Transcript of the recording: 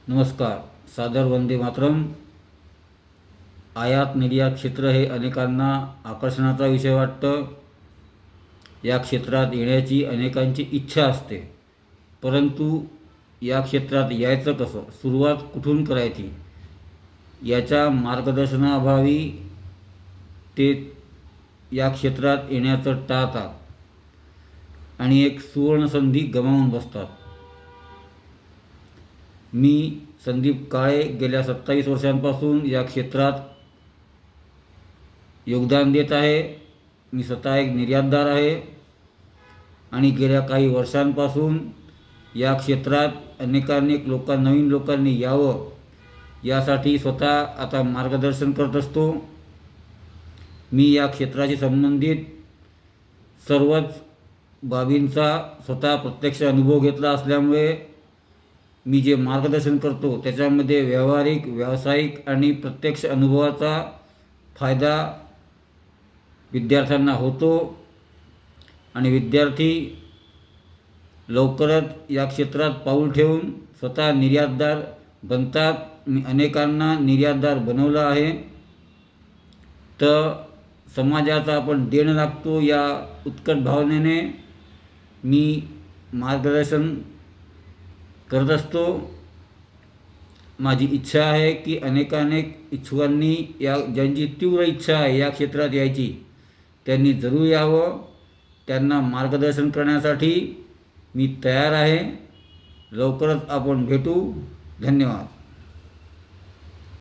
नमस्कार. सादर वंदे मातरम. आयात निर्यात क्षेत्र हे अनेकांना आकर्षणाचा विषय वाटतं. या क्षेत्रात येण्याची अनेकांची इच्छा असते, परंतु या क्षेत्रात यायचं कसं, सुरुवात कुठून करायची याच्या मार्गदर्शनाअभावी ते या क्षेत्रात येण्याचं टाळतात आणि एक सुवर्णसंधी गमावून बसतात. मी संदीप काळे गेल्या 27 वर्षांपासून या क्षेत्रात योगदान देत आहे. मी स्वतः एक निर्यातदार आहे आणि गेल्या काही वर्षांपासून या क्षेत्रात अनेकानेक नवीन लोकांनी यावं यासाठी स्वतः आता मार्गदर्शन करत असतो. मी या क्षेत्राशी संबंधित सर्वच बाबींचा स्वतः प्रत्यक्ष अनुभव घेतला असल्यामुळे मी जे मार्गदर्शन करतो त्याच्यामध्ये व्यावहारिक, व्यावसायिक आणि प्रत्यक्ष अनुभवाचा फायदा विद्यार्थ्यांना होतो आणि विद्यार्थी लवकरच या क्षेत्रात पाऊल ठेवून स्वतः निर्यातदार बनतात. मी अनेकांना निर्यातदार बनवलं आहे. तर समाजाचा आपण देण लागतो या उत्कट भावनेने मी मार्गदर्शन करत असतो. माझी इच्छा आहे की अनेकानेक इच्छुकांनी ज्यांची तीव्र इच्छा आहे या क्षेत्रात यायची त्यांनी जरूर यावं. त्यांना मार्गदर्शन करण्यासाठी मी तयार आहे. लवकरच आपण भेटू. धन्यवाद.